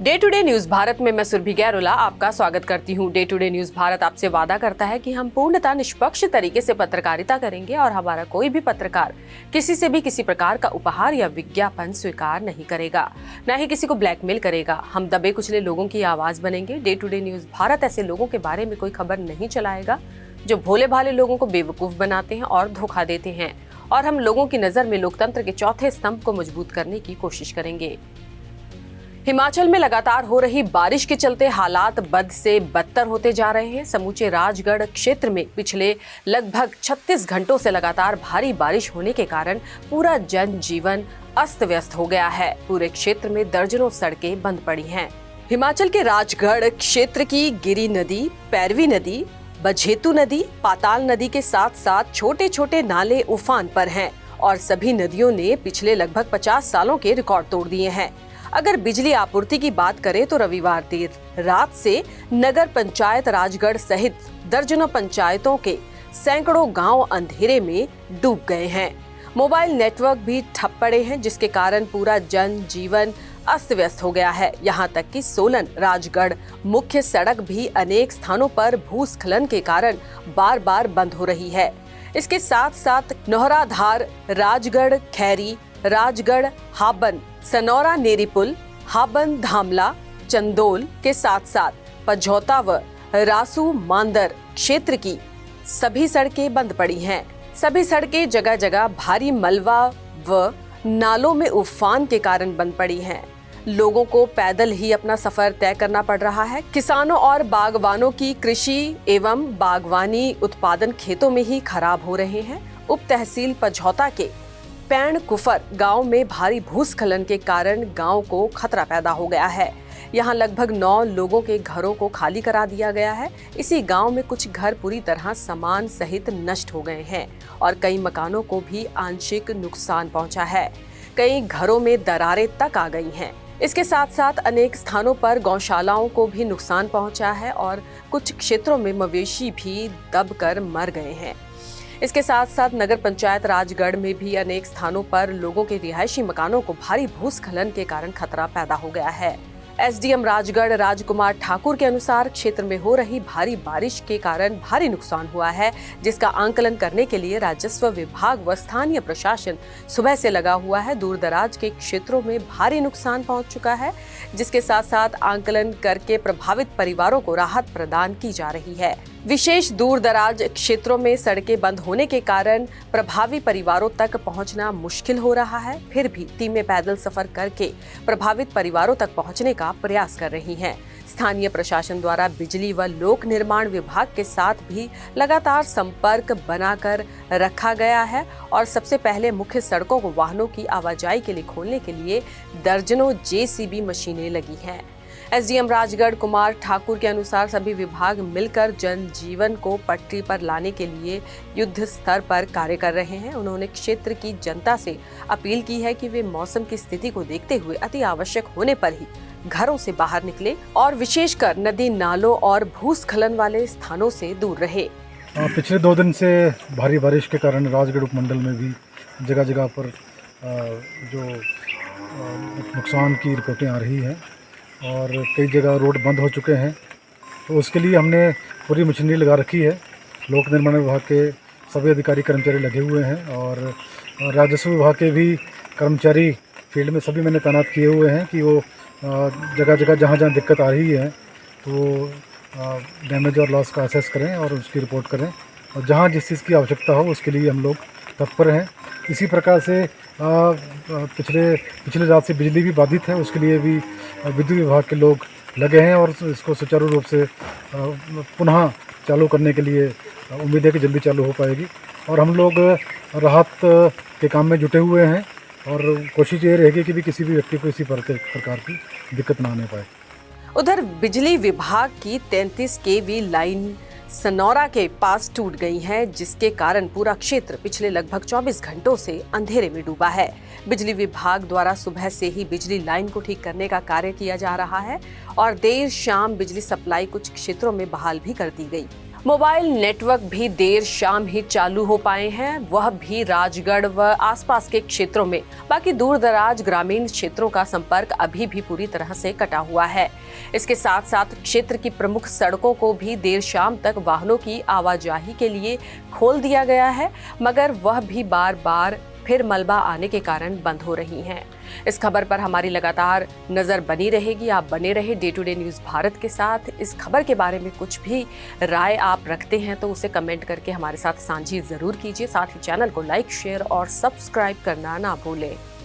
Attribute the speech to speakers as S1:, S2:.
S1: Day to day news Bharat में मैं सुरभि गैरोला आपका स्वागत करती हूँ। Day to day news Bharat आपसे वादा करता है कि हम पूर्णतः निष्पक्ष तरीके से पत्रकारिता करेंगे और हमारा कोई भी पत्रकार किसी से भी किसी प्रकार का उपहार या विज्ञापन स्वीकार नहीं करेगा, न ही किसी को ब्लैकमेल करेगा। हम दबे कुचले लोगों की आवाज बनेंगे। Day to day news Bharat ऐसे लोगों के बारे में कोई खबर नहीं चलाएगा जो भोले भाले लोगों को बेवकूफ बनाते हैं और धोखा देते हैं, और हम लोगों की नजर में लोकतंत्र के चौथे स्तंभ को मजबूत करने की कोशिश करेंगे। हिमाचल में लगातार हो रही बारिश के चलते हालात बद से बदतर होते जा रहे हैं। समूचे राजगढ़ क्षेत्र में पिछले लगभग 36 घंटों से लगातार भारी बारिश होने के कारण पूरा जनजीवन अस्त व्यस्त हो गया है। पूरे क्षेत्र में दर्जनों सड़कें बंद पड़ी हैं। हिमाचल के राजगढ़ क्षेत्र की गिरी नदी, पैरवी नदी, बझेतू नदी, पाताल नदी के साथ साथ छोटे छोटे नाले उफान पर हैं और सभी नदियों ने पिछले लगभग 50 सालों के रिकॉर्ड तोड़ दिए हैं। अगर बिजली आपूर्ति की बात करें तो रविवार देर रात से नगर पंचायत राजगढ़ सहित दर्जनों पंचायतों के सैकड़ों गांव अंधेरे में डूब गए हैं। मोबाइल नेटवर्क भी ठप पड़े हैं, जिसके कारण पूरा जनजीवन अस्त व्यस्त हो गया है। यहां तक कि सोलन राजगढ़ मुख्य सड़क भी अनेक स्थानों पर भूस्खलन के कारण बार बार बंद हो रही है। इसके साथ साथ नौहराधार, राजगढ़ खैरी, राजगढ़ हाबन, सनौरा नेरीपुल, हाबन धामला, चंदोल के साथ साथ पझौता व रासू मांदर क्षेत्र की सभी सड़कें बंद पड़ी हैं। सभी सड़कें जगह जगह भारी मलबा व नालों में उफान के कारण बंद पड़ी हैं। लोगों को पैदल ही अपना सफर तय करना पड़ रहा है। किसानों और बागवानों की कृषि एवं बागवानी उत्पादन खेतों में ही खराब हो रहे हैं। उप तहसील पझौता के पैण कुफर गांव में भारी भूस्खलन के कारण गांव को खतरा पैदा हो गया है। यहां लगभग 9 लोगों के घरों को खाली करा दिया गया है। इसी गांव में कुछ घर पूरी तरह सामान सहित नष्ट हो गए हैं और कई मकानों को भी आंशिक नुकसान पहुंचा है। कई घरों में दरारें तक आ गई हैं। इसके साथ साथ अनेक स्थानों पर गौशालाओं को भी नुकसान पहुंचा है और कुछ क्षेत्रों में मवेशी भी दबकर मर गए हैं। इसके साथ साथ नगर पंचायत राजगढ़ में भी अनेक स्थानों पर लोगों के रिहायशी मकानों को भारी भूस्खलन के कारण खतरा पैदा हो गया है। एसडीएम राजगढ़ राजकुमार ठाकुर के अनुसार क्षेत्र में हो रही भारी बारिश के कारण भारी नुकसान हुआ है, जिसका आंकलन करने के लिए राजस्व विभाग व स्थानीय प्रशासन सुबह से लगा हुआ है। दूर दराज के क्षेत्रों में भारी नुकसान पहुंच चुका है, जिसके साथ साथ आंकलन करके प्रभावित परिवारों को राहत प्रदान की जा रही है। विशेष दूर दराज क्षेत्रों में सड़कें बंद होने के कारण प्रभावी परिवारों तक पहुंचना मुश्किल हो रहा है। फिर भी टीमें पैदल सफर करके प्रभावित परिवारों तक पहुंचने का प्रयास कर रही हैं। स्थानीय प्रशासन द्वारा बिजली व लोक निर्माण विभाग के साथ भी लगातार संपर्क बनाकर रखा गया है और सबसे पहले मुख्य सड़कों को वाहनों की आवाजाही के लिए खोलने के लिए दर्जनों जेसीबी मशीनें लगी हैं। एसडीएम राजगढ़ कुमार ठाकुर के अनुसार सभी विभाग मिलकर जनजीवन को पटरी पर लाने के लिए युद्ध स्तर पर कार्य कर रहे हैं। उन्होंने क्षेत्र की जनता से अपील की है कि वे मौसम की स्थिति को देखते हुए अति आवश्यक होने पर ही घरों से बाहर निकले और विशेषकर नदी नालों और भूस्खलन वाले स्थानों से दूर रहे।
S2: पिछले 2 दिन से भारी बारिश के कारण राजगढ़ उपमंडल में भी जगह जगह पर जो नुकसान की रिपोर्टें आ रही हैं और कई जगह रोड बंद हो चुके हैं। तो उसके लिए हमने पूरी मशीनरी लगा रखी है। लोक निर्माण विभाग के सभी अधिकारी कर्मचारी लगे हुए हैं और राजस्व विभाग के भी कर्मचारी फील्ड में सभी मैंने तैनात किए हुए हैं कि वो जगह जगह जहाँ जहाँ दिक्कत आ रही है तो डैमेज और लॉस का असेस करें और उसकी रिपोर्ट करें और जहाँ जिस चीज़ की आवश्यकता हो उसके लिए हम लोग तत्पर हैं। इसी प्रकार से पिछले रात से बिजली भी बाधित है, उसके लिए भी विद्युत विभाग के लोग लगे हैं और इसको सुचारू रूप से पुनः चालू करने के लिए उम्मीद है कि जल्दी चालू हो पाएगी। और हम लोग राहत के काम में जुटे हुए हैं और कोशिश ये रहेगी कि भी किसी भी व्यक्ति को इसी प्रकार की दिक्कत ना आने पाए।
S1: उधर बिजली विभाग की 33 केवी लाइन सनौरा के पास टूट गई है, जिसके कारण पूरा क्षेत्र पिछले लगभग 24 घंटों से अंधेरे में डूबा है। बिजली विभाग द्वारा सुबह से ही बिजली लाइन को ठीक करने का कार्य किया जा रहा है और देर शाम बिजली सप्लाई कुछ क्षेत्रों में बहाल भी कर दी गई। मोबाइल नेटवर्क भी देर शाम ही चालू हो पाए हैं, वह भी राजगढ़ व आसपास के क्षेत्रों में। बाकी दूर दराज ग्रामीण क्षेत्रों का संपर्क अभी भी पूरी तरह से कटा हुआ है। इसके साथ साथ क्षेत्र की प्रमुख सड़कों को भी देर शाम तक वाहनों की आवाजाही के लिए खोल दिया गया है, मगर वह भी बार बार फिर मलबा आने के कारण बंद हो रही हैं। इस खबर पर हमारी लगातार नजर बनी रहेगी। आप बने रहे day to day news Bharat के साथ। इस खबर के बारे में कुछ भी राय आप रखते हैं तो उसे कमेंट करके हमारे साथ साझी जरूर कीजिए। साथ ही चैनल को लाइक, शेयर और सब्सक्राइब करना ना भूलें।